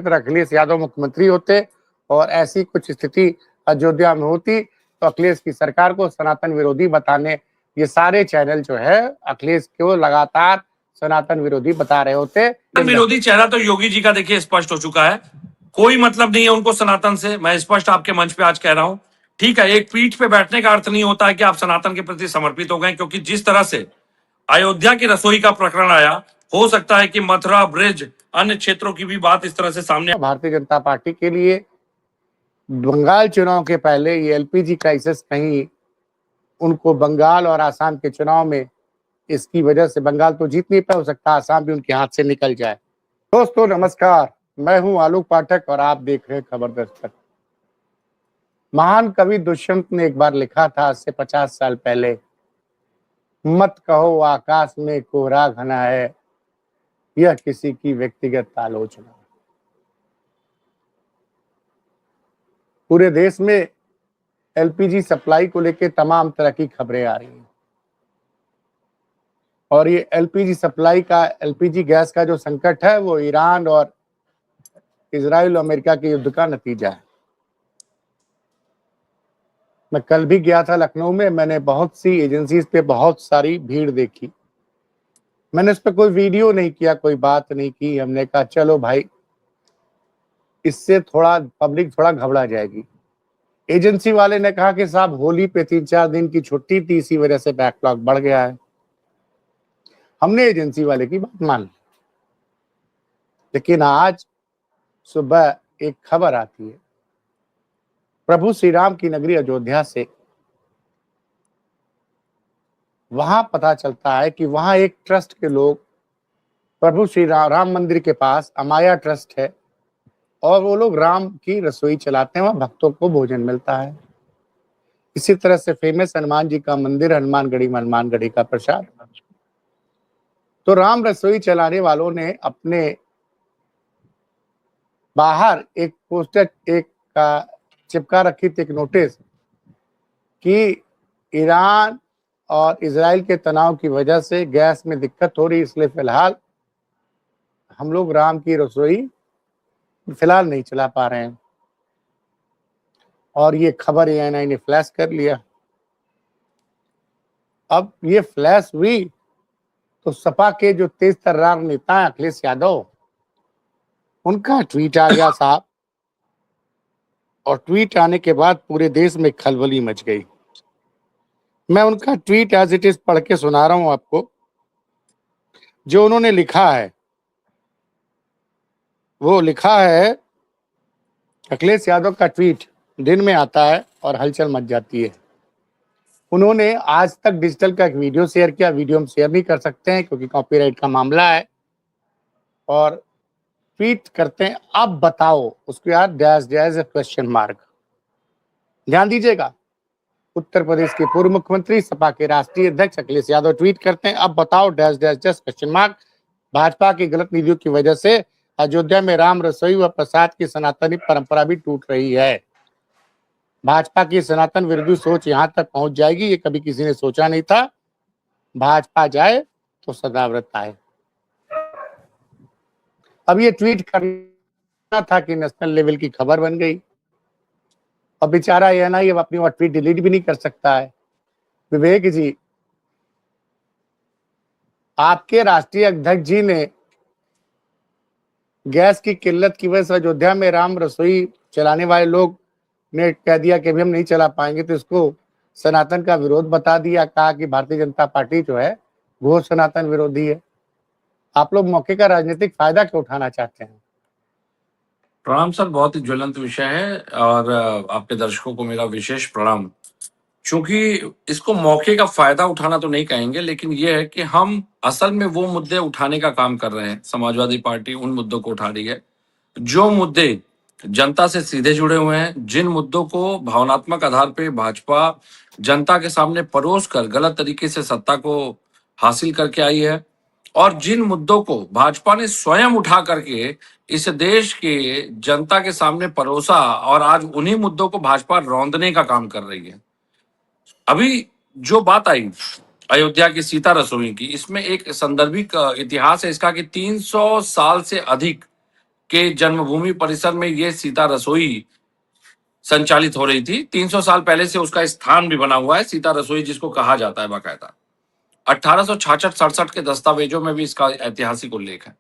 अगर अखिलेश यादव मुख्यमंत्री होते और ऐसी कुछ स्थिति अयोध्या में होती तो अखिलेश की सरकार को सनातन विरोधी बताने ये सारे चैनल जो है अखिलेश को लगातार सनातन विरोधी बता रहे होते। विरोधी चेहरा तो योगी जी का देखिए स्पष्ट हो चुका है, कोई मतलब नहीं है उनको सनातन से। मैं स्पष्ट आपके मंच पे आज कह रहा हूं, ठीक है, एक पीठ पे बैठने का अर्थ नहीं होता है कि आप सनातन के प्रति समर्पित हो गए, क्योंकि जिस तरह से अयोध्या की रसोई का प्रकरण आया, हो सकता है कि मथुरा, ब्रिज, अन्य क्षेत्रों की भी बात इस तरह से सामने। भारतीय जनता पार्टी के लिए बंगाल चुनाव के पहले ये एलपीजी क्राइसिस कहीं उनको बंगाल और आसाम के चुनाव में इसकी वजह से बंगाल तो जीत नहीं पाया, हो सकता है आसाम भी उनके हाथ से निकल जाए। दोस्तों नमस्कार, मैं हूं आलोक पाठक और आप देख रहे हैं खबर दस्तक। महान कवि दुष्यंत ने एक बार लिखा था आज से 50 साल पहले, मत कहो आकाश में कोहरा घना है, यह किसी की व्यक्तिगत आलोचना। पूरे देश में एलपीजी सप्लाई को लेकर तमाम तरह की खबरें आ रही हैं और ये एलपीजी सप्लाई का, एलपीजी गैस का जो संकट है वो ईरान और इजराइल और अमेरिका के युद्ध का नतीजा है। मैं कल भी गया था लखनऊ में, मैंने बहुत सी एजेंसीज पे बहुत सारी भीड़ देखी। मैंने इस पर कोई वीडियो नहीं किया, कोई बात नहीं की। हमने कहा चलो भाई, इससे थोड़ा पब्लिक थोड़ा घबरा जाएगी। एजेंसी वाले ने कहा कि साहब होली पे 3-4 दिन की छुट्टी थी, इसी वजह से बैकलॉग बढ़ गया है। हमने एजेंसी वाले की बात मान ली, लेकिन आज सुबह एक खबर आती है प्रभु श्री राम की नगरी अयोध्या से। वहां पता चलता है कि वहां एक ट्रस्ट के लोग, प्रभु श्री राम मंदिर के पास अमाया ट्रस्ट है और वो लोग राम की रसोई चलाते हैं, वहां भक्तों को भोजन मिलता है। इसी तरह से फेमस हनुमान जी का मंदिर हनुमानगढ़ी में हनुमानगढ़ी का प्रसाद। तो राम रसोई चलाने वालों ने अपने बाहर एक पोस्टर एक का चिपका रखी थी, एक नोटिस कि ईरान और इजराइल के तनाव की वजह से गैस में दिक्कत हो रही, इसलिए फिलहाल हम लोग राम की रसोई फिलहाल नहीं चला पा रहे हैं। और ये खबर एएनआई ने फ्लैश कर लिया। अब ये फ्लैश हुई तो सपा के जो तेज तर्रार नेता है अखिलेश यादव, उनका ट्वीट आ गया साहब, और ट्वीट आने के बाद पूरे देश में खलबली मच गई। मैं उनका ट्वीट एज इट इज पढ़ के सुना रहा हूं आपको। जो उन्होंने लिखा है, वो लिखा है, अखिलेश यादव का ट्वीट दिन में आता है और हलचल मच जाती है। उन्होंने आज तक डिजिटल का एक वीडियो शेयर किया, वीडियो हम शेयर नहीं कर सकते हैं क्योंकि कॉपीराइट का मामला है, और ट्वीट करते हैं अब बताओ, उसके बाद डैश डैश क्वेश्चन मार्क। ध्यान दीजिएगा, उत्तर प्रदेश के पूर्व मुख्यमंत्री सपा के राष्ट्रीय अध्यक्ष अखिलेश यादव ट्वीट करते हैं अब बताओ dash dash dash question mark. Bhajpa की गलत नीतियों की वजह से अयोध्या में राम रसोई व प्रसाद की सनातनी परंपरा भी टूट रही है। भाजपा की सनातन विरोधी सोच यहां तक पहुंच जाएगी, ये कभी किसी ने सोचा नहीं था। भाजपा जाए तो सदाव्रत आए। अब ये ट्वीट करना था कि नेशनल लेवल की खबर बन गई। अब बेचारा ये ना, ये अपनी वो ट्वीट डिलीट भी नहीं कर सकता है। विवेक जी, आपके राष्ट्रीय अध्यक्ष जी ने गैस की किल्लत की वजह से अयोध्या में राम रसोई चलाने वाले लोग ने कह दिया कि अभी हम नहीं चला पाएंगे, तो इसको सनातन का विरोध बता दिया। कहा कि भारतीय जनता पार्टी जो है घोर सनातन विरोधी है। आप लोग मौके का राजनीतिक फायदा क्यों उठाना चाहते हैं? प्रणाम सर, बहुत ही ज्वलंत विषय है और आपके दर्शकों को मेरा विशेष प्रणाम। चूंकि इसको मौके का फायदा उठाना तो नहीं कहेंगे, लेकिन यह है कि हम असल में वो मुद्दे उठाने का काम कर रहे हैं। समाजवादी पार्टी उन मुद्दों को उठा रही है जो मुद्दे जनता से सीधे जुड़े हुए हैं, जिन मुद्दों को भावनात्मक आधार पे भाजपा जनता के सामने परोस कर गलत तरीके से सत्ता को हासिल करके आई है, और जिन मुद्दों को भाजपा ने स्वयं उठा करके इस देश के जनता के सामने परोसा, और आज उन्हीं मुद्दों को भाजपा रौंदने का काम कर रही है। अभी जो बात आई अयोध्या की सीता रसोई की, इसमें एक संदर्भिक इतिहास है इसका कि 300 साल से अधिक के जन्मभूमि परिसर में ये सीता रसोई संचालित हो रही थी। 300 साल पहले से उसका स्थान भी बना हुआ है, सीता रसोई जिसको कहा जाता है बाकायदा। 1866-67 के दस्तावेजों में भी इसका ऐतिहासिक उल्लेख है।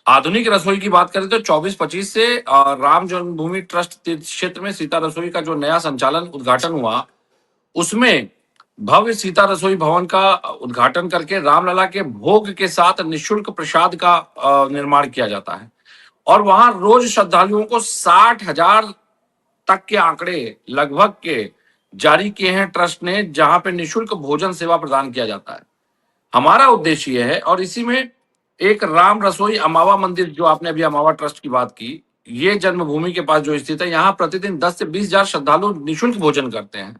आधुनिक रसोई की बात करें तो 24-25 से राम जन्मभूमि ट्रस्ट तीर्थ क्षेत्र में सीता रसोई का जो नया संचालन उद्घाटन हुआ, उसमें भव्य सीता रसोई भवन का उद्घाटन करके रामलला के भोग के साथ निःशुल्क प्रसाद का निर्माण किया जाता है और वहां रोज श्रद्धालुओं को 60,000 तक के आंकड़े लगभग के जारी किए हैं ट्रस्ट ने, जहां पे निःशुल्क भोजन सेवा प्रदान किया जाता है। हमारा उद्देश्य यह है, और इसी में एक राम रसोई अमावा मंदिर, जो आपने अभी अमावा ट्रस्ट की बात की, ये जन्मभूमि के पास जो स्थित है, यहाँ प्रतिदिन 10 से 20,000 श्रद्धालु निःशुल्क भोजन करते हैं,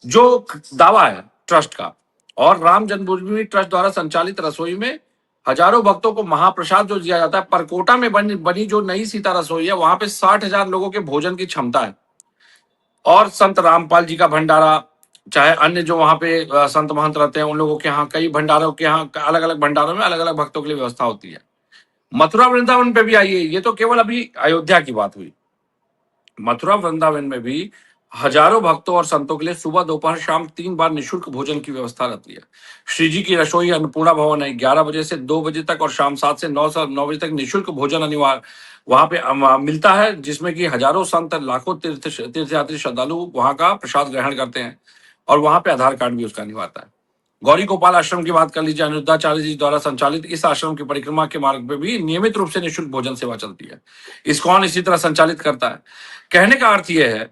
जो दावा है ट्रस्ट का। और राम जन्मभूमि ट्रस्ट द्वारा संचालित रसोई में हजारों भक्तों को महाप्रसाद जो दिया जाता है। परकोटा में बनी जो नई सीता रसोई है, वहां पे 60,000 लोगों के भोजन की क्षमता है। और संत रामपाल जी का भंडारा, चाहे अन्य जो वहां पे संत महंत रहते हैं, उन लोगों के यहाँ कई भंडारों के यहाँ अलग अलग भंडारों में अलग अलग भक्तों के लिए व्यवस्था होती है। मथुरा वृंदावन पे भी आइए, ये तो केवल अभी अयोध्या की बात हुई। मथुरा वृंदावन में भी हजारों भक्तों और संतों के लिए सुबह दोपहर शाम 3 बार निःशुल्क भोजन की व्यवस्था रहती है। श्री जी की रसोई अन्नपूर्णा भवन है, 11 बजे से 2 बजे तक और शाम 7 से 9 बजे तक निःशुल्क भोजन अनिवार्य वहां पे मिलता है, जिसमें कि हजारों संत, लाखों तीर्थयात्री श्रद्धालु वहां का प्रसाद ग्रहण करते हैं और वहां पे आधार कार्ड भी उसका अनिवार्य है। गौरी गोपाल आश्रम की बात कर लीजिए, अनिरुद्धाचार्य जी द्वारा संचालित इस आश्रम की परिक्रमा के मार्ग पे भी नियमित रूप से निःशुल्क भोजन सेवा चलती है। इस्कॉन इसी तरह संचालित करता है। कहने का अर्थ यह है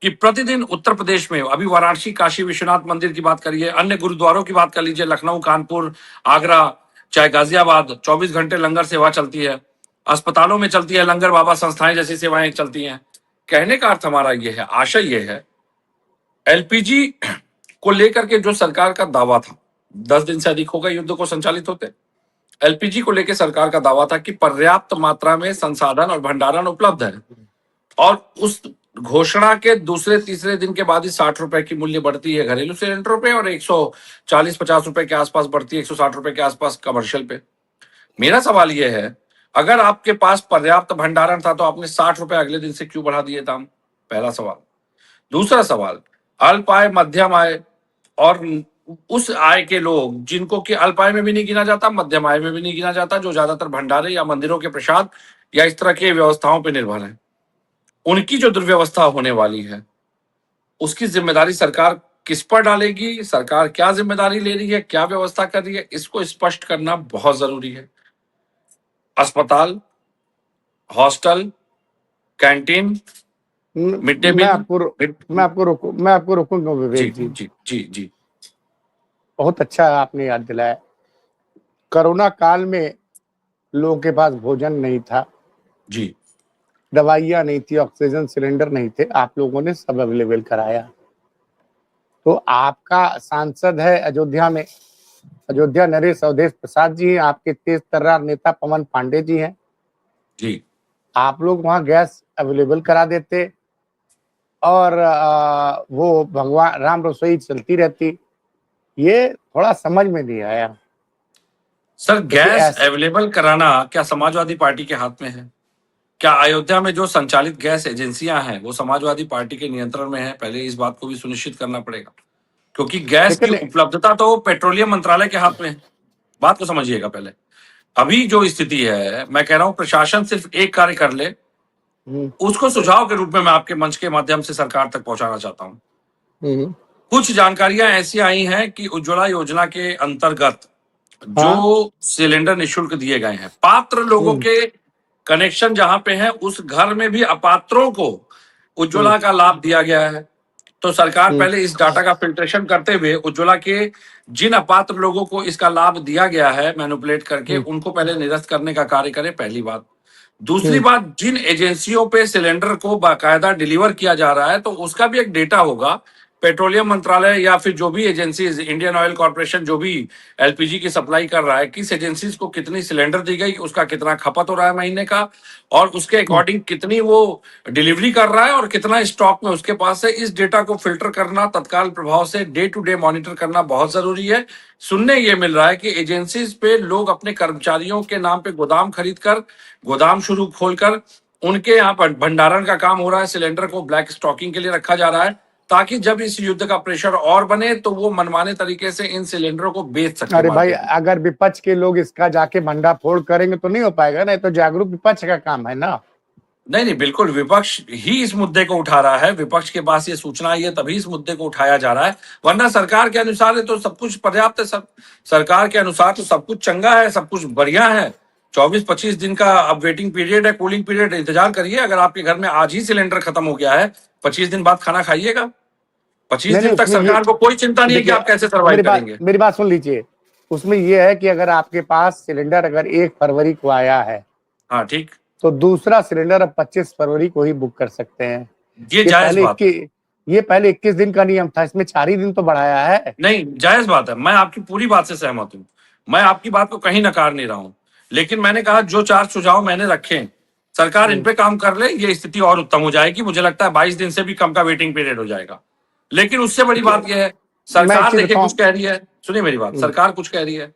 कि प्रतिदिन उत्तर प्रदेश में, अभी वाराणसी काशी विश्वनाथ मंदिर की बात करिए, अन्य गुरुद्वारों की बात कर लीजिए, लखनऊ, कानपुर, आगरा, चाहे गाजियाबाद, 24 घंटे लंगर सेवा चलती है। अस्पतालों में चलती है, लंगर बाबा संस्थाएं जैसी सेवाएं चलती हैं। कहने का अर्थ हमारा यह है, आशय यह है, एलपीजी को लेकर के जो सरकार का दावा था, 10 दिन से अधिक हो गए युद्ध को संचालित होते, एलपीजी को लेकर सरकार का दावा था कि पर्याप्त मात्रा में संसाधन और भंडारण उपलब्ध है, और उस घोषणा के दूसरे तीसरे दिन के बाद ही 60 रुपए की मूल्य बढ़ती है घरेलू सिलेंडरों पे और 140-50 रुपए के आसपास बढ़ती है 160 रुपए के आसपास कमर्शियल पे। मेरा सवाल यह है, अगर आपके पास पर्याप्त भंडारण था तो आपने 60 रुपए अगले दिन से क्यों बढ़ा दिए दाम? पहला सवाल। दूसरा सवाल, अल्प आय, मध्यम आय और उस आय के लोग जिनको कि अल्प आय में भी नहीं गिना जाता, मध्यम आय में भी नहीं गिना जाता, जो ज्यादातर भंडारे या मंदिरों के प्रसाद या इस तरह की व्यवस्थाओं पर निर्भर है, उनकी जो दुर्व्यवस्था होने वाली है, उसकी जिम्मेदारी सरकार किस पर डालेगी? सरकार क्या जिम्मेदारी ले रही है, क्या व्यवस्था कर रही है, इसको स्पष्ट करना बहुत जरूरी है। अस्पताल, हॉस्टल, कैंटीन, मिड डे मैं मील, आपको रोकूंगा जी विवेक जी। जी जी जी बहुत अच्छा आपने याद दिलाया। कोरोना काल में लोगों के पास भोजन नहीं था, जी, दवाइयां नहीं थी, ऑक्सीजन सिलेंडर नहीं थे, आप लोगों ने सब अवेलेबल कराया। तो आपका सांसद है अयोध्या में, अयोध्या नरेश अवधेश प्रसाद जी हैं, आपके तेज तर्रार नेता पवन पांडे जी हैं। जी, आप लोग वहां गैस अवेलेबल करा देते और वो भगवान राम रसोई चलती रहती। ये थोड़ा समझ में नहीं आया सर। गैस ऐसे अवेलेबल कराना क्या समाजवादी पार्टी के हाथ में है? क्या अयोध्या में जो संचालित गैस एजेंसियां हैं वो समाजवादी पार्टी के नियंत्रण में है? पहले इस बात को भी सुनिश्चित करना पड़ेगा, क्योंकि गैस की लेकिन उपलब्धता तो पेट्रोलियम मंत्रालय के हाथ में है। बात को समझिएगा पहले। अभी जो स्थिति है, मैं कह रहा हूं प्रशासन सिर्फ एक कार्य कर ले, उसको सुझाव के रूप में मैं आपके मंच के माध्यम से सरकार तक पहुंचाना चाहता हूं। कुछ जानकारियां ऐसी आई हैं कि उज्ज्वला योजना के अंतर्गत जो सिलेंडर निःशुल्क दिए गए हैं, पात्र लोगों के कनेक्शन जहां पे है, उस घर में भी अपात्रों को उज्ज्वला का लाभ दिया गया है। तो सरकार पहले इस डाटा का फिल्ट्रेशन करते हुए उज्ज्वला के जिन अपात्र लोगों को इसका लाभ दिया गया है मैनिपुलेट करके, उनको पहले निरस्त करने का कार्य करे, पहली बात। दूसरी बात, जिन एजेंसियों पे सिलेंडर को बाकायदा डिलीवर किया जा रहा है तो उसका भी एक डेटा होगा, पेट्रोलियम मंत्रालय या फिर जो भी एजेंसीज, इंडियन ऑयल कॉर्पोरेशन जो भी एलपीजी की सप्लाई कर रहा है, किस एजेंसीज को कितनी सिलेंडर दी गई, उसका कितना खपत हो रहा है महीने का, और उसके अकॉर्डिंग कितनी वो डिलीवरी कर रहा है और कितना स्टॉक में उसके पास है, इस डेटा को फिल्टर करना, तत्काल प्रभाव से डे टू डे मॉनिटर करना बहुत जरूरी है। सुनने ये मिल रहा है कि एजेंसीज पे लोग अपने कर्मचारियों के नाम पे गोदाम खरीद कर, गोदाम शुरू खोलकर उनके यहाँ पर भंडारण का काम हो रहा है, सिलेंडर को ब्लैक स्टॉकिंग के लिए रखा जा रहा है, ताकि जब इस युद्ध का प्रेशर और बने तो वो मनमाने तरीके से इन सिलेंडरों को बेच सके अरे भाई, मार्केट में। अगर विपक्ष के लोग इसका जाके भंडाफोड़ करेंगे तो नहीं हो पाएगा ना, ये तो जागरूक विपक्ष का काम है ना। नहीं नहीं, बिल्कुल विपक्ष ही इस मुद्दे को उठा रहा है, विपक्ष के पास ये सूचना आई है तभी इस मुद्दे को उठाया जा रहा है, वरना सरकार के अनुसार है तो सब कुछ पर्याप्त है। सब सरकार के अनुसार तो सब कुछ चंगा है, सब कुछ बढ़िया है। 24-25 दिन का अब वेटिंग पीरियड है, कूलिंग पीरियड, इंतजार करिए। अगर आपके घर में आज ही सिलेंडर खत्म हो गया है, 25 दिन बाद खाना खाइएगा। 25 नहीं नहीं, दिन तक उसमें ये सरकार को कोई चिंता नहीं है कि देखिए, आप कैसे सर्वाइव करेंगे। मेरी बात सुन लीजिए। उसमें ये है कि अगर आपके पास सिलेंडर अगर 1 फरवरी को आया है, हाँ ठीक, तो दूसरा सिलेंडर अब 25 फरवरी को ही बुक कर सकते हैं। ये जायज बात है। ये पहले 21 दिन का नियम था, इसमें 4 ही दिन तो बढ़ाया है। नहीं, जायज बात है, मैं आपकी पूरी बात से सहमत हूं, मैं आपकी बात को कहीं नकार नहीं रहा हूं, लेकिन मैंने कहा जो 4 सुझाव मैंने रखे, सरकार इन पे काम कर ले, ये स्थिति और उत्तम हो जाएगी। मुझे लगता है 22 दिन से भी कम का वेटिंग पीरियड हो जाएगा। लेकिन उससे बड़ी बात यह है, मैं एक सरकार चीज देखिए बताऊं, कुछ कह रही है, सुनिए मेरी बात, सरकार कुछ कह रही है,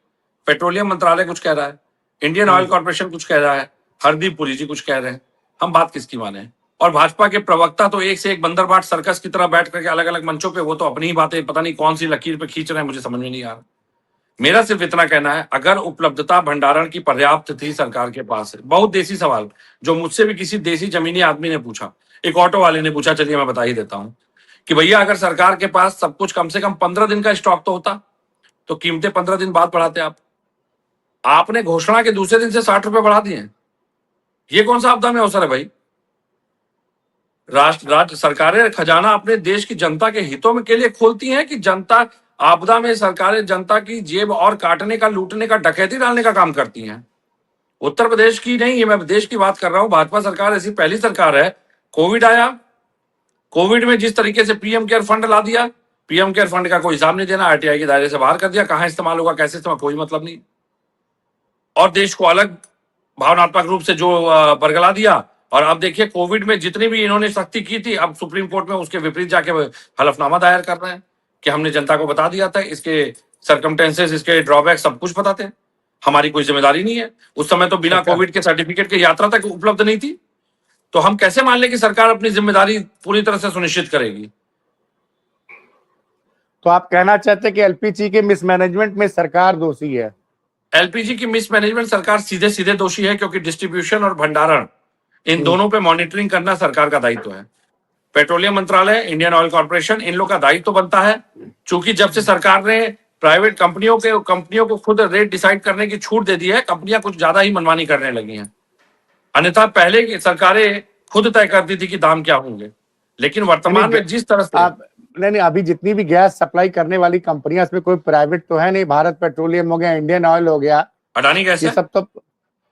पेट्रोलियम मंत्रालय कुछ कह रहा है, इंडियन ऑयल कॉर्पोरेशन कुछ कह रहा है, हरदीप पुरी जी कुछ कह रहे हैं, हम बात किसकी माने? और भाजपा के प्रवक्ता तो एक से एक बंदरबाट सर्कस की तरह बैठ करके अलग अलग मंचों पे वो तो अपनी ही बातें पता नहीं कौन सी लकीर पे खींच रहे हैं, मुझे समझ में नहीं आ रहा। मेरा सिर्फ इतना कहना है, अगर उपलब्धता भंडारण की पर्याप्त थी सरकार के पास, बहुत देसी सवाल जो मुझसे भी किसी देसी जमीनी आदमी ने पूछा, एक ऑटो वाले ने पूछा, चलिए मैं बता ही देता हूं कि भैया अगर सरकार के पास सब कुछ कम से कम 15 दिन का स्टॉक तो होता तो कीमतें 15 दिन बाद बढ़ाते आप। आपने घोषणा के दूसरे दिन से 60 रुपए बढ़ा दिए हैं। ये कौन सा आपदा में अवसर है भाई? राज्य सरकारें खजाना अपने देश की जनता के हितों में के लिए खोलती हैं कि जनता आपदा में सरकारें जनता की जेब और काटने का, लूटने का, डकैती डालने का काम करती हैं? उत्तर प्रदेश की नहीं, मैं देश की बात कर रहा हूं। भाजपा सरकार ऐसी पहली सरकार है। कोविड आया, कोविड में जिस तरीके से पीएम केयर फंड ला दिया, पीएम केयर फंड का कोई हिसाब नहीं देना, आरटीआई के दायरे से बाहर कर दिया, कहां इस्तेमाल होगा, कैसे इस्तेमाल, कोई मतलब नहीं, और देश को अलग भावनात्मक रूप से जो बरगला दिया। और अब देखिए कोविड में जितनी भी इन्होंने सख्ती की थी, अब सुप्रीम कोर्ट में उसके विपरीत जाके हलफनामा दायर कर रहे हैं कि हमने जनता को बता दिया था, इसके सरकमटेंसेस, इसके ड्रॉबैक सब कुछ बताते हैं, हमारी कोई जिम्मेदारी नहीं है। उस समय तो बिना कोविड के सर्टिफिकेट के यात्रा तक उपलब्ध नहीं थी, तो हम कैसे मान लें कि सरकार अपनी जिम्मेदारी पूरी तरह से सुनिश्चित करेगी? तो आप कहना चाहते हैं कि एलपीजी के मिसमैनेजमेंट में सरकार दोषी है? एलपीजी की मिसमैनेजमेंट सरकार सीधे सीधे दोषी है, क्योंकि डिस्ट्रीब्यूशन और भंडारण इन दोनों पे मॉनिटरिंग करना सरकार का दायित्व है। पेट्रोलियम मंत्रालय, इंडियन ऑयल कॉर्पोरेशन, इन लोग का दायित्व बनता है। चूंकि जब से सरकार ने प्राइवेट कंपनियों को खुद रेट डिसाइड करने की छूट दे दी है, कंपनियां कुछ ज्यादा ही मनमानी करने लगी हैं। अन्यथा पहले की सरकारें खुद तय करती थी कि दाम क्या होंगे, लेकिन वर्तमान में जिस तरह से आप नहीं, अभी जितनी भी गैस सप्लाई करने वाली कंपनियां, इसमें कोई प्राइवेट तो है नहीं। भारत पेट्रोलियम हो गया, इंडियन ऑयल हो गया, अडानी गैस ये है। सब तो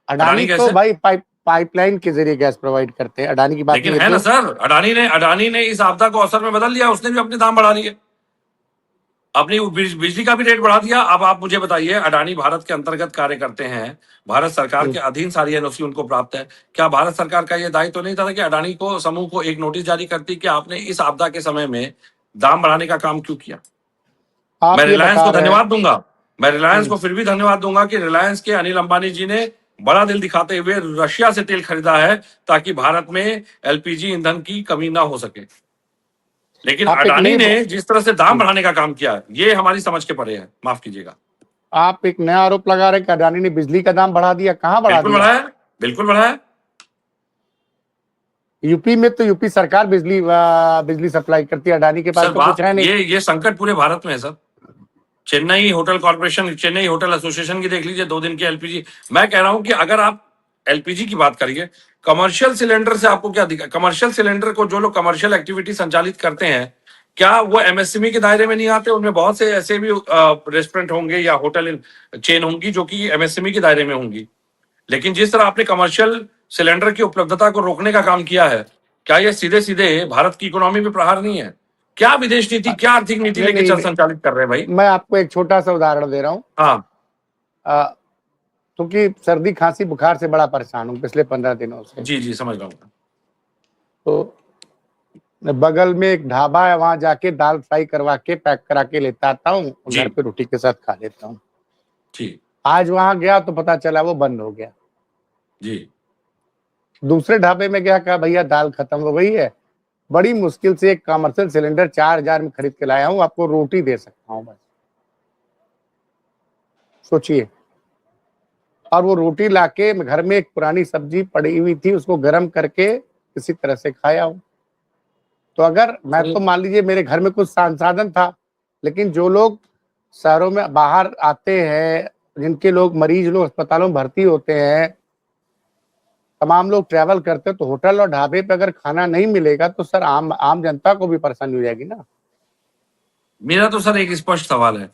अडानी तो गैस है, भाई पाइपलाइन के जरिए गैस प्रोवाइड करते हैं। अडानी की बात लेकिन नहीं है ना होती। सर, अडानी ने इस आपदा को अवसर में बदल लिया, उसने भी अपने दाम बढ़ा लिए, अपनी बिजली का भी रेट बढ़ा दिया। अब आप मुझे बताइए, अडानी भारत के अंतर्गत कार्य करते हैं, भारत सरकार के अधीन सारी एनओसी उनको प्राप्त है, क्या भारत सरकार का यह दायित्व नहीं था कि अडानी को, समूह को एक नोटिस जारी करती कि आपने इस आपदा के समय में दाम बढ़ाने का काम क्यों किया? आप मैं ये रिलायंस बता को रहे हैं। धन्यवाद दूंगा, मैं रिलायंस को फिर भी धन्यवाद दूंगा कि रिलायंस के अनिल अंबानी जी ने बड़ा दिल दिखाते हुए रशिया से तेल खरीदा है, ताकि भारत में एलपीजी ईंधन की कमी ना हो सके। लेकिन आप एक अडानी नई ने जिस तरह से दाम बढ़ाने का काम किया, ये हमारी समझ के परे है, माफ कीजिएगा। आप एक नया आरोप लगा रहे हैं कि अडानी ने बिजली का दाम बढ़ा दिया। कहाँ बढ़ा बिल्कुल दिया? बढ़ाया, बिल्कुल बढ़ाया। यूपी में तो यूपी सरकार बिजली सप्लाई करती है, अडानी के पास सर तो कुछ है नहीं। ये संकट पूरे भारत में है sir. Chennai hotel corporation, Chennai hotel association की देख लीजिए, 2 दिन की एलपीजी। मैं कह रहा हूं कि अगर आप एलपीजी की बात करिए, कमर्शियल सिलेंडर से आपको क्या दिखा? कमर्शियल सिलेंडर को जो लोग कमर्शियल एक्टिविटी संचालित करते हैं, क्या वो एमएसएमई के दायरे में नहीं आते? उनमें बहुत से ऐसे भी रेस्टोरेंट होंगे या होटल चेन होंगी जो कि एमएसएमई के दायरे में होंगी। लेकिन जिस तरह आपने कमर्शियल सिलेंडर की उपलब्धता को रोकने का काम किया है, क्या यह सीधे सीधे भारत की इकोनॉमी में प्रहार नहीं है? क्या विदेश नीति, क्या आर्थिक नीति नहीं लेके चल नहीं, संचालित कर रहे हैं भाई? मैं आपको एक छोटा सा उदाहरण दे रहा हूँ। हाँ क्योंकि सर्दी खांसी बुखार से बड़ा परेशान हूँ पिछले 15 दिनों से। जी जी, समझ रहा हूँ। तो बगल में एक ढाबा है, वहां जाके दाल फ्राई करवा के पैक करा के लेता आता हूँ, जी। घर पे रोटी के साथ खा लेता हूँ। ठीक। आज वहां गया तो पता चला वो बंद हो गया। जी। दूसरे ढाबे में गया, कहा भैया दाल खत्म हो गई है, बड़ी मुश्किल से एक कमर्शियल सिलेंडर 4000 में खरीद के लाया हूँ, आपको रोटी दे सकता हूँ बस। सोचिए। और वो रोटी लाके घर में एक पुरानी सब्जी पड़ी हुई थी, उसको गर्म करके किसी तरह से खाया हूँ। तो अगर मैं तो मान लीजिए मेरे घर में कुछ संसाधन था, लेकिन जो लोग शहरों में बाहर आते हैं, जिनके लोग मरीज लोग अस्पतालों में भर्ती होते हैं, तमाम लोग ट्रैवल करते हैं, तो होटल और ढाबे पे अगर खाना नहीं मिलेगा तो सर आम जनता को भी परेशानी हो जाएगी ना। मेरा तो सर एक स्पष्ट सवाल है,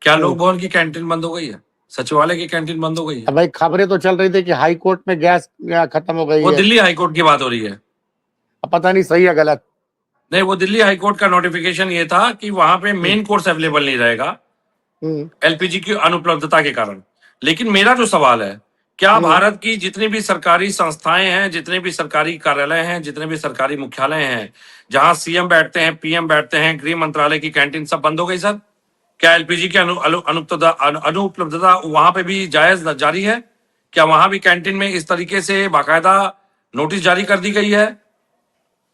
क्या लोक भवन की कैंटीन बंद हो गई है? सचिवालय की कैंटीन बंद हो गई है? अब भाई खबरें तो चल रही थी कि हाई कोर्ट में गैस खत्म हो गई वो है। दिल्ली हाईकोर्ट की बात हो रही है। अब पता नहीं सही है गलत। नहीं, वो दिल्ली हाईकोर्ट का नोटिफिकेशन ये था कि वहां पे मेन कोर्स अवेलेबल नहीं रहेगा एलपीजी की अनुपलब्धता के कारण। लेकिन मेरा जो सवाल है, क्या भारत की जितनी भी सरकारी संस्थाएं हैं, जितने भी सरकारी कार्यालय हैं, जितने भी सरकारी मुख्यालय हैं, जहां सीएम बैठते हैं, पीएम बैठते हैं, गृह मंत्रालय की कैंटीन सब बंद हो गई सर? क्या एलपीजी की अनुपलब्धता वहां पे भी जायज जारी है? क्या वहां भी कैंटीन में इस तरीके से बाकायदा नोटिस जारी कर दी गई है?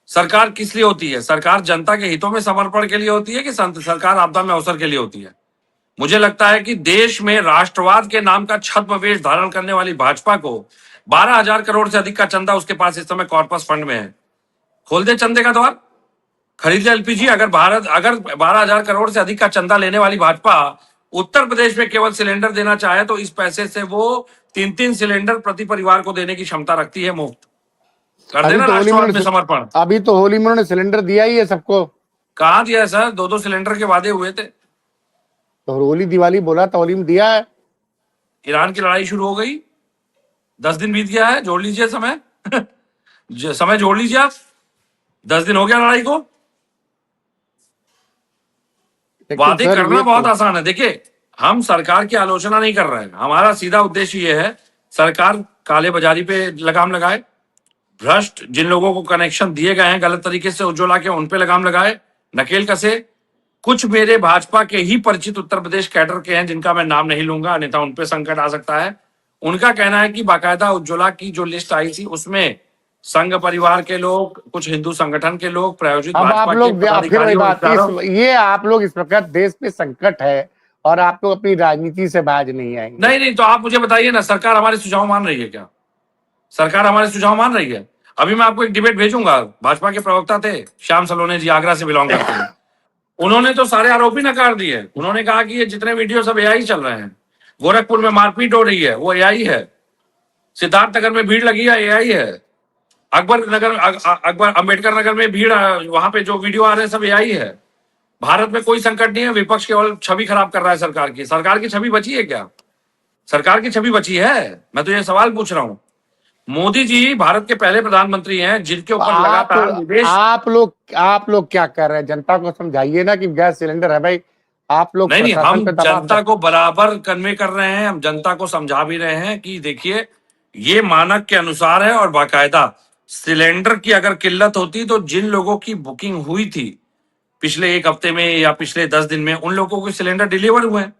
सरकार किस लिए होती है? सरकार जनता के हितों में समर्पण के लिए होती है कि सरकार आपदा में अवसर के लिए होती है? मुझे लगता है कि देश में राष्ट्रवाद के नाम का छद्म धारण करने वाली भाजपा को 12,000 करोड़ से अधिक का चंदा उसके पास इस समय कॉर्पस फंड में है। खोल दे चंदे का द्वार, खरीद ले एलपीजी। अगर 12,000 करोड़ से अधिक का चंदा लेने वाली भाजपा उत्तर प्रदेश में केवल सिलेंडर देना चाहे तो इस पैसे से वो 3-3 सिलेंडर प्रति परिवार को देने की क्षमता रखती है मुफ्त। कर देना राष्ट्रवाद में समर्पण। अभी तो होली में उन्होंने सिलेंडर दिया ही है सबको। कहां दिया है सर? 2-2 सिलेंडर के वादे हुए थे। तो होली दिवाली बोला था, होली में दिया है। ईरान की लड़ाई शुरू हो गई, 10 दिन बीत गया है, जोड़ लीजिए समय समय जोड़ लीजिए आप, 10 दिन हो गया लड़ाई को। वादे करना बहुत आसान है। देखिए, हम सरकार की आलोचना नहीं कर रहे हैं, हमारा सीधा उद्देश्य यह है सरकार काले बाजारी पे लगाम लगाए, भ्रष्ट जिन लोगों को कनेक्शन दिए गए हैं गलत तरीके से उज्ज्वला के, उन पे लगाम लगाए, नकेल कसे। कुछ मेरे भाजपा के ही परिचित उत्तर प्रदेश कैडर के हैं जिनका मैं नाम नहीं लूंगा, अन्यथा उन पे संकट आ सकता है। उनका कहना है कि बाकायदा उज्ज्वला की जो लिस्ट आई थी उसमें संघ परिवार के लोग, कुछ हिंदू संगठन के लोग, प्रायोजित अब भाजपा आप के लोग पदाधिकारी ये आप लोग इस प्रकार देश पे संकट है और आप लोग अपनी राजनीति से बाज नहीं आएंगे। नहीं, तो आप मुझे बताइए ना, सरकार हमारे सुझाव मान रही है क्या? सरकार हमारे सुझाव मान रही है? अभी मैं आपको एक डिबेट भेजूंगा, भाजपा के प्रवक्ता थे श्याम सलोने जी, आगरा से बिलोंग करते हैं। उन्होंने तो सारे आरोप ही नकार दिए। उन्होंने कहा कि ये जितने वीडियो सब एआई चल रहे हैं, गोरखपुर में मारपीट हो रही है वो एआई है, सिद्धार्थनगर में भीड़ लगी है एआई है, अकबर अंबेडकर नगर में भीड़, वहां पे जो वीडियो आ रहे हैं सब एआई है। भारत में कोई संकट नहीं है, विपक्ष केवल छवि खराब कर रहा है सरकार की। सरकार की छवि बची है क्या? सरकार की छवि बची है? मैं तो ये सवाल पूछ रहा हूं। मोदी जी भारत के पहले प्रधानमंत्री हैं जिनके ऊपर लगातार विदेश। आप लोग क्या कर रहे हैं? जनता को समझाइए ना कि गैस सिलेंडर है भाई। आप लोग नहीं, हम पे जनता को बराबर कन्वे कर रहे हैं, हम जनता को समझा भी रहे हैं कि देखिए ये मानक के अनुसार है और बाकायदा सिलेंडर की अगर किल्लत होती तो जिन लोगों की बुकिंग हुई थी पिछले 1 हफ्ते में या पिछले 10 दिन में, उन लोगों को सिलेंडर डिलीवर हुए हैं।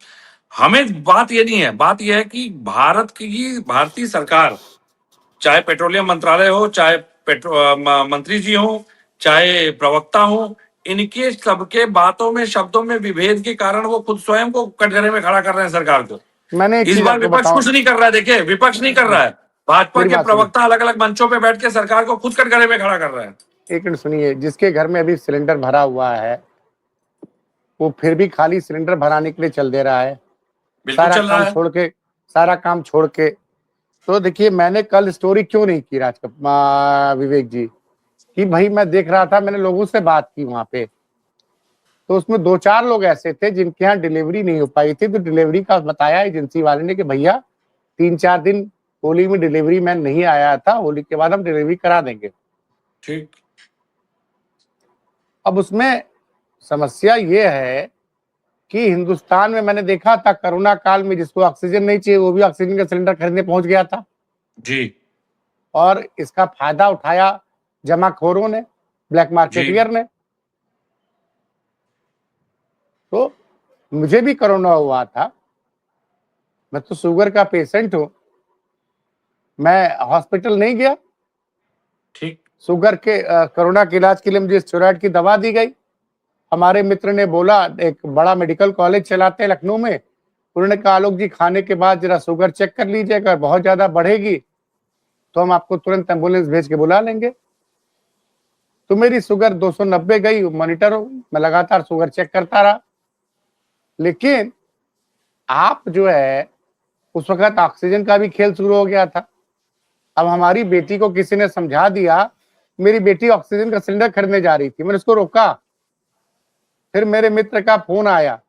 हमें बात ये नहीं है, बात यह है कि भारतीय सरकार, चाहे पेट्रोलियम मंत्रालय हो, चाहे मंत्री जी हो, चाहे प्रवक्ता हो, इनके सबके बातों में, शब्दों में विभेद के कारण वो खुद स्वयं को कटघरे में खड़ा कर रहे हैं सरकार को। मैंने इस बार विपक्ष कुछ नहीं कर रहा है। देखिए, विपक्ष नहीं कर रहा है, भाजपा के प्रवक्ता अलग अलग मंचों पे बैठ के सरकार को खुद कटघरे में खड़ा कर रहे हैं। एक मिनट सुनिए, जिसके घर में अभी सिलेंडर भरा हुआ है वो फिर भी खाली सिलेंडर भराने के लिए चल दे रहा है, सारा काम छोड़ के। तो देखिए, मैंने कल स्टोरी क्यों नहीं की विवेक जी, कि भाई मैं देख रहा था, मैंने लोगों से बात की वहां पे, तो उसमें 2-4 लोग ऐसे थे जिनके यहाँ डिलीवरी नहीं हो पाई थी। तो डिलीवरी का बताया एजेंसी वाले ने कि भैया 3-4 दिन होली में डिलीवरी मैन नहीं आया था, होली के बाद हम डिलीवरी करा देंगे। ठीक। अब उसमें समस्या ये है कि हिंदुस्तान में मैंने देखा था कोरोना काल में जिसको ऑक्सीजन नहीं चाहिए वो भी ऑक्सीजन का सिलेंडर खरीदने पहुंच गया था जी और इसका फायदा उठाया जमाखोरों ने, ब्लैक जी मार्केटियर ने। तो मुझे भी कोरोना हुआ था, मैं तो शुगर का पेशेंट हूं, मैं हॉस्पिटल नहीं गया। ठीक शुगर के कोरोना के इलाज के लिए मुझे स्टेरॉइड की दवा दी गई। हमारे मित्र ने बोला, एक बड़ा मेडिकल कॉलेज चलाते हैं लखनऊ में, उन्होंने कहा आलोक जी खाने के बाद जरा शुगर चेक कर लीजिएगा, बहुत ज्यादा बढ़ेगी तो हम आपको तुरंत एम्बुलेंस भेज के बुला लेंगे। तो मेरी शुगर 290 गई, मॉनिटर हो, मैं लगातार शुगर चेक करता रहा। लेकिन आप जो है उस वक्त ऑक्सीजन का भी खेल शुरू हो गया था। अब हमारी बेटी को किसी ने समझा दिया, मेरी बेटी ऑक्सीजन का सिलेंडर खरीदने जा रही थी, मैंने उसको रोका। फिर मेरे मित्र का फोन आया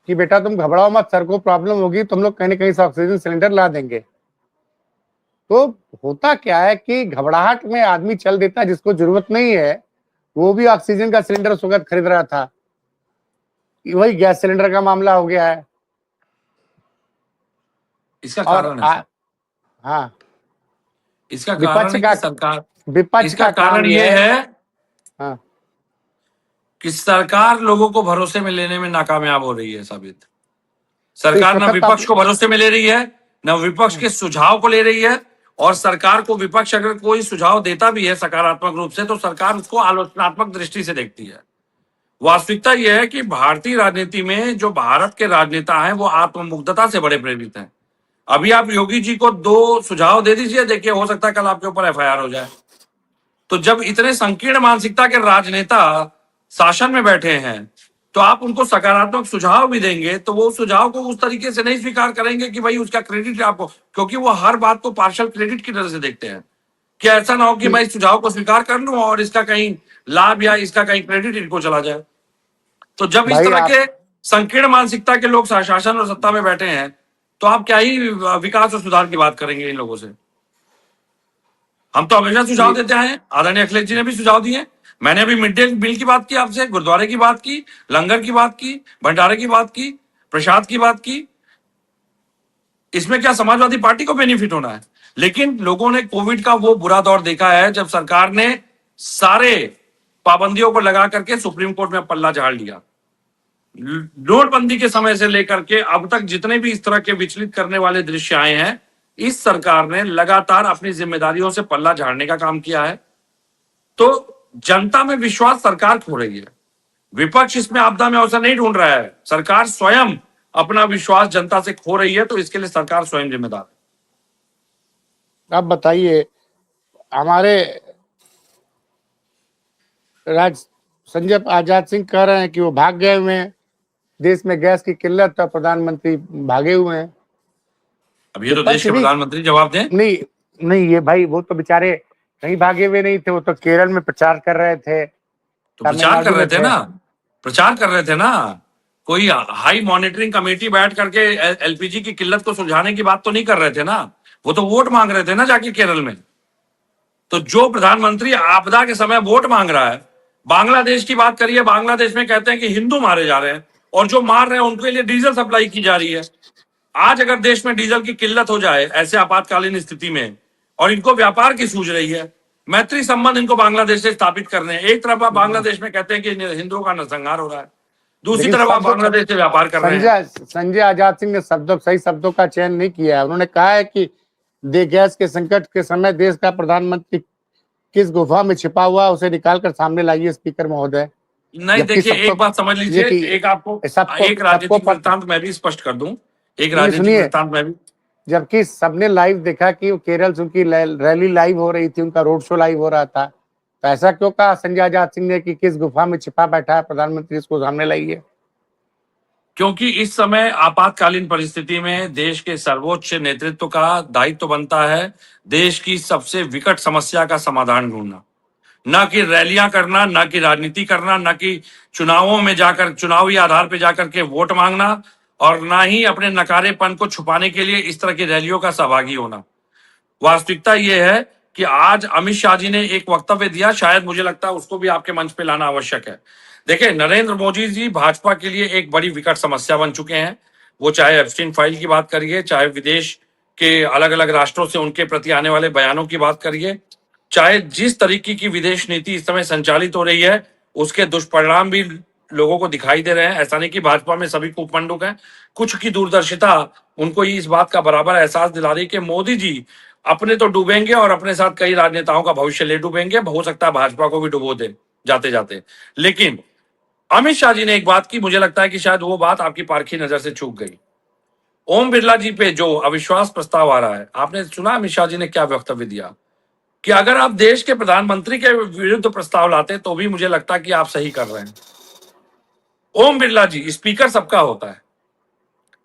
कि बेटा तुम घबराओ मत, सर को प्रॉब्लम होगी तो हम लोग कहीं ना कहीं से ऑक्सीजन सिलेंडर ला देंगे। तो होता क्या है कि घबराहट में आदमी चल देता है, जिसको जरूरत नहीं है वो भी ऑक्सीजन का सिलेंडर उस वक्त खरीद रहा था। वही गैस सिलेंडर का मामला हो गया है। इसका और कारण है सर, हाँ, इसका कारण विपक्ष है का कि सरकार, विपक्ष इसका का कारण काम ये यह है। है हाँ, कि सरकार लोगों को भरोसे में लेने में नाकामयाब हो रही है साबित। तो इस सरकार न वक्त आप विपक्ष को भरोसे में ले रही है, न विपक्ष के सुझाव को ले रही है। और सरकार को विपक्ष अगर कोई सुझाव देता भी है सकारात्मक रूप से तो सरकार उसको आलोचनात्मक दृष्टि से देखती है। वास्तविकता यह है कि भारतीय राजनीति में जो भारत के राजनेता हैं वो आत्ममुग्धता से बड़े प्रेरित हैं। अभी आप योगी जी को 2 सुझाव दे दीजिए, देखिए हो सकता है कल आपके ऊपर एफआईआर हो जाए। तो जब इतने संकीर्ण मानसिकता के राजनेता शासन में बैठे हैं तो आप उनको सकारात्मक सुझाव भी देंगे तो वो सुझाव को उस तरीके से नहीं स्वीकार करेंगे कि भाई उसका क्रेडिट आपको, क्योंकि वो हर बात को पार्शियल क्रेडिट की तरह से देखते हैं कि ऐसा ना हो कि मैं इस सुझाव को स्वीकार कर लूं और इसका कहीं लाभ या इसका कहीं क्रेडिट इनको चला जाए। तो जब इस भाई तरह आप के संकीर्ण मानसिकता के लोग शासन और सत्ता में बैठे हैं तो आप क्या ही विकास और सुधार की बात करेंगे इन लोगों से। हम तो हमेशा सुझाव देते आए हैं, आदरणीय अखिलेश जी ने भी सुझाव दिए। मैंने अभी मिड डे मील की बात की आपसे, गुरुद्वारे की बात की, लंगर की बात की, भंडारे की बात की, प्रसाद की बात की। इसमें क्या समाजवादी पार्टी को बेनिफिट होना है? लेकिन लोगों ने कोविड का वो बुरा दौर देखा है जब सरकार ने सारे पाबंदियों को लगा करके सुप्रीम कोर्ट में पल्ला झाड़ लिया। नोटबंदी के समय से लेकर के अब तक जितने भी इस तरह के विचलित करने वाले दृश्य आए हैं, इस सरकार ने लगातार अपनी जिम्मेदारियों से पल्ला झाड़ने का काम किया है। तो जनता में विश्वास सरकार खो रही है। विपक्ष इसमें आपदा में अवसर नहीं ढूंढ रहा है, सरकार स्वयं अपना विश्वास जनता से खो रही है। तो इसके लिए सरकार स्वयं जिम्मेदार है। आप बताइए, हमारे संजय आजाद सिंह कह रहे हैं कि वो भाग गए हुए हैं, देश में गैस की किल्लत है, प्रधानमंत्री भागे हुए हैं। अब ये तो देश के प्रधानमंत्री जवाब दें। नहीं नहीं, ये भाई वो तो बेचारे कहीं भागे हुए नहीं थे, वो तो केरल में प्रचार कर रहे थे, तो प्रचार कर रहे थे ना, प्रचार कर रहे थे ना। कोई हाई मॉनिटरिंग कमेटी बैठ करके एलपीजी की किल्लत को सुलझाने की बात तो नहीं कर रहे थे ना, वो तो वोट मांग रहे थे ना जाके केरल में। तो जो प्रधानमंत्री आपदा के समय वोट मांग रहा है, बांग्लादेश की बात करिए, बांग्लादेश में कहते हैं कि हिंदू मारे जा रहे हैं और जो मार रहे हैं उनके लिए डीजल सप्लाई की जा रही है। आज अगर देश में डीजल की किल्लत हो जाए ऐसे आपातकालीन स्थिति में और इनको व्यापार की सूझ रही है, मैत्री संबंध इनको बांग्लादेश से स्थापित करने हैं। एक तरफ आप बांग्लादेश में कहते हैं कि हिंदुओं का नरसंहार हो रहा है, दूसरी तरफ आप बांग्लादेश से व्यापार कर रहे हैं। संजय आजाद सिंह ने सही शब्दों का चयन नहीं किया है। उन्होंने कहा है कि गैस के संकट के समय देश का प्रधानमंत्री किस गुफा में छिपा हुआ उसे निकालकर सामने लाइए स्पीकर महोदय। नहीं देखिए, एक बात समझ लीजिए, एक आपको एक राजनीतिक वृत्तांत मैं भी स्पष्ट कर दूं, एक राजनीतिक वृत्तांत मैं भी, जबकि सबने लाइव देखा कि केरल से उनकी रैली लाइव हो रही थी, उनका रोड शो लाइव हो रहा था, तो ऐसा क्यों कहा संजय आजाद सिंह ने कि किस गुफा में छिपा बैठा है प्रधानमंत्री, इसको सामने लाइए? क्योंकि इस समय आपातकालीन परिस्थिति में देश के सर्वोच्च नेतृत्व का दायित्व बनता है देश की सबसे विकट समस्या का समाधान ढूंढना, ना कि रैलियां करना, ना कि राजनीति करना, ना कि चुनावों में जाकर चुनावी आधार पर जाकर के वोट मांगना, और ना ही अपने नकारेपन को छुपाने के लिए इस तरह की रैलियों का सहभागी होना। वास्तविकता यह है कि आज अमित शाह जी ने एक वक्तव्य दिया, शायद मुझे लगता है उसको भी आपके मंच पे लाना आवश्यक है। देखिए, नरेंद्र मोदी जी भाजपा के लिए एक बड़ी विकट समस्या बन चुके हैं। वो चाहे एप्स्टीन फाइल की बात करिए, चाहे विदेश के अलग अलग राष्ट्रों से उनके प्रति आने वाले बयानों की बात करिए, चाहे जिस तरीके की विदेश नीति इस समय संचालित हो रही है, उसके दुष्परिणाम भी लोगों को दिखाई दे रहे हैं। ऐसा नहीं कि भाजपा में सभी कूपमंडूक हैं, कुछ की दूरदर्शिता उनको इस बात का बराबर एहसास दिला रही है कि मोदी जी अपने तो डूबेंगे और अपने साथ कई राजनेताओं का भविष्य ले डूबेंगे, हो सकता है भाजपा को भी डुबो दे जाते जाते। लेकिन अमित शाह जी ने एक बात की, मुझे लगता है कि शायद वो बात आपकी पारखी नजर से चूक गई। ओम बिरला जी पे जो अविश्वास प्रस्ताव आ रहा है, आपने सुना अमित शाह जी ने क्या वक्तव्य दिया कि अगर आप देश के प्रधानमंत्री के विरुद्ध प्रस्ताव लाते तो भी मुझे लगता है कि आप सही कर रहे हैं। ओम बिरला जी, स्पीकर सबका होता है,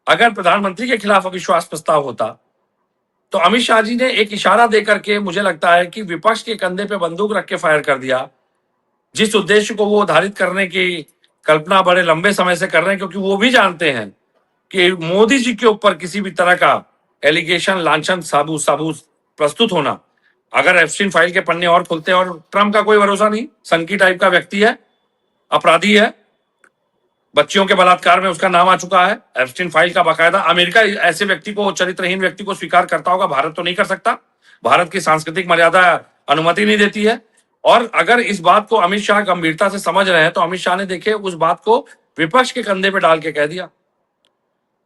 अगर प्रधानमंत्री के खिलाफ अविश्वास प्रस्ताव होता तो अमित शाह जी ने एक इशारा देकर के मुझे लगता है कि विपक्ष के कंधे पे बंदूक रख के फायर कर दिया। जिस उद्देश्य को वो धारित करने की कल्पना बड़े लंबे समय से कर रहे हैं, क्योंकि वो भी जानते हैं कि मोदी जी के ऊपर किसी भी तरह का एलिगेशन, लांछन, साबूत प्रस्तुत होना, अगर एप्स्टीन फाइल के पन्ने और खुलते हैं, और ट्रंप का कोई भरोसा नहीं, संकी टाइप का व्यक्ति है, अपराधी है, बच्चियों के बलात्कार में उसका नाम आ चुका है, एप्स्टीन फाइल का बाकायदा अमेरिका ऐसे व्यक्ति को, चरित्रहीन व्यक्ति को स्वीकार करता होगा, भारत तो नहीं कर सकता, भारत की सांस्कृतिक मर्यादा अनुमति नहीं देती है। और अगर इस बात को अमित शाह गंभीरता से समझ रहे हैं तो अमित शाह ने देखे उस बात को विपक्ष के कंधे पे डाल के कह दिया।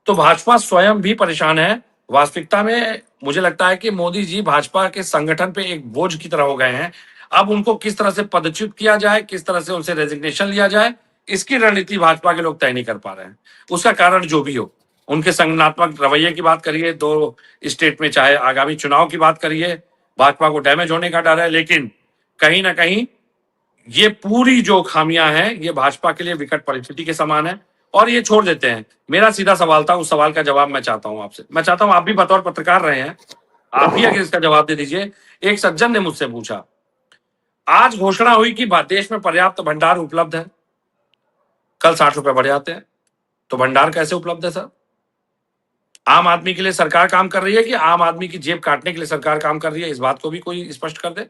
तो भाजपा स्वयं भी परेशान है। वास्तविकता में मुझे लगता है कि मोदी जी भाजपा के संगठन पे एक बोझ की तरह हो गए हैं। अब उनको किस तरह से पदच्युत किया जाए, किस तरह से उनसे रेजिग्नेशन लिया जाए, इसकी रणनीति भाजपा के लोग तय नहीं कर पा रहे हैं। उसका कारण जो भी हो, उनके संगठनात्मक रवैये की बात करिए, 2 स्टेट में, चाहे आगामी चुनाव की बात करिए, भाजपा को डैमेज होने का डर है। लेकिन कहीं ना कहीं ये पूरी जो खामियां हैं, ये भाजपा के लिए विकट परिस्थिति के समान है। और ये छोड़ देते हैं। मेरा सीधा सवाल था, उस सवाल का जवाब मैं चाहता हूं आपसे। मैं चाहता हूं आप भी बतौर पत्रकार रहे हैं, आप भी अगर इसका जवाब दे दीजिए। एक सज्जन ने मुझसे पूछा, आज घोषणा हुई कि देश में पर्याप्त भंडार उपलब्ध है, कल 60 रुपए बढ़ जाते हैं, तो भंडार कैसे उपलब्ध है सर? आम आदमी के लिए सरकार काम कर रही है कि आम आदमी की जेब काटने के लिए सरकार काम कर रही है? इस बात को भी कोई स्पष्ट कर दे।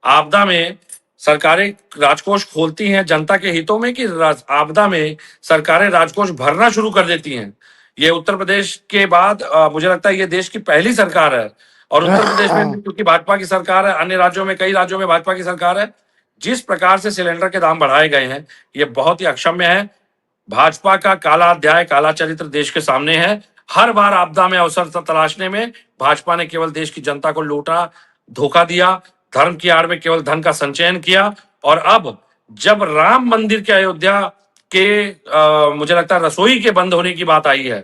आपदा में सरकारें राजकोष खोलती हैं जनता के हितों में, कि आपदा में सरकारें राजकोष भरना शुरू कर देती हैं? ये उत्तर प्रदेश के बाद मुझे लगता है ये देश की पहली सरकार है, और उत्तर प्रदेश में भी क्योंकि भाजपा की सरकार है, अन्य राज्यों में, कई राज्यों में भाजपा की सरकार है। जिस प्रकार से सिलेंडर के दाम बढ़ाए गए हैं, ये बहुत ही अक्षम्य है। भाजपा का काला अध्याय, काला चरित्र देश के सामने है। हर बार आपदा में अवसर तलाशने में भाजपा ने केवल देश की जनता को लूटा, धोखा दिया, धर्म की आड़ में केवल धन का संचयन किया। और अब जब राम मंदिर के अयोध्या के मुझे लगता है रसोई के बंद होने की बात आई है,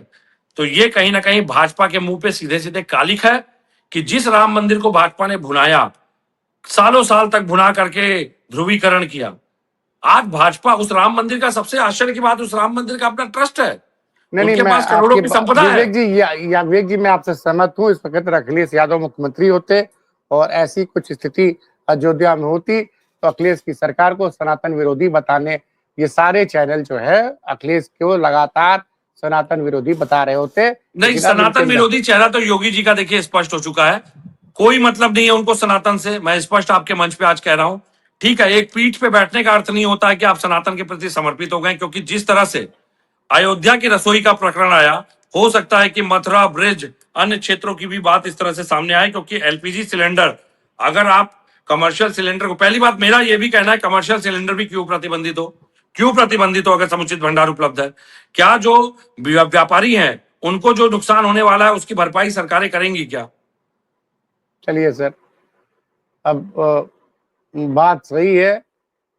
तो ये कहीं ना कहीं भाजपा के मुंह पे सीधे सीधे कालिक है कि जिस राम मंदिर को भाजपा ने भुनाया, सालों साल तक भुना करके ध्रुवीकरण किया, आज भाजपा उस राम मंदिर का, सबसे आश्चर्य की बात, उस राम मंदिर का अपना ट्रस्ट है, नहीं, उनके मैं पास करोड़ों की संपदा है। विवेक जी, विवेक जी, मैं आपसे सहमत हूँ। इस वक्त अखिलेश यादव मुख्यमंत्री होते और ऐसी कुछ स्थिति अयोध्या में होती तो अखिलेश की सरकार को सनातन विरोधी बताने ये सारे चैनल जो है अखिलेश को लगातार सनातन विरोधी बता रहे होते। नहीं, सनातन विरोधी चेहरा तो योगी जी का देखिए स्पष्ट हो चुका है, कोई मतलब नहीं है उनको सनातन से। मैं स्पष्ट आपके मंच पे आज कह रहा हूं, ठीक है, एक पीठ पे बैठने का अर्थ नहीं होता है कि आप सनातन के प्रति समर्पित हो गए, क्योंकि जिस तरह से अयोध्या की रसोई का प्रकरण आया, हो सकता है कि मथुरा, ब्रिज, अन्य क्षेत्रों की भी बात इस तरह से सामने आए, क्योंकि एलपीजी सिलेंडर, अगर आप कमर्शियल सिलेंडर को, पहली बात मेरा यह भी कहना है कमर्शियल सिलेंडर भी क्यों प्रतिबंधित हो, क्यों प्रतिबंधित हो अगर समुचित भंडार उपलब्ध है? क्या जो व्यापारी हैं उनको जो नुकसान होने वाला है उसकी भरपाई सरकारें करेंगी क्या? चलिए सर, अब बात सही है।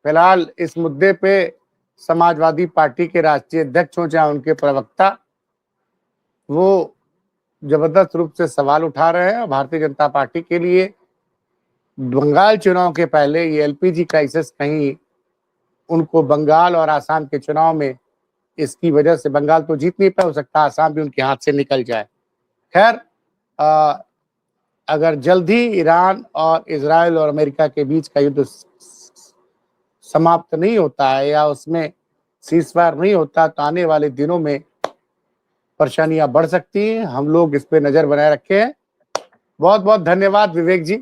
फिलहाल इस मुद्दे पे समाजवादी पार्टी के राष्ट्रीय अध्यक्ष हो चाहे उनके प्रवक्ता, वो जबरदस्त रूप से सवाल उठा रहे हैं। भारतीय जनता पार्टी के लिए बंगाल चुनाव के पहले ये एलपीजी क्राइसिस कहीं उनको बंगाल और आसाम के चुनाव में इसकी वजह से, बंगाल तो जीत नहीं पाया, हो सकता है आसाम भी उनके हाथ से निकल जाए। खैर, अगर जल्द ही ईरान और इजराइल और अमेरिका के बीच का युद्ध समाप्त नहीं होता है या उसमें सीजफायर नहीं होता तो आने वाले दिनों में परेशानियां बढ़ सकती हैं। हम लोग इस पे नजर बनाए रखे हैं। बहुत बहुत धन्यवाद विवेक जी।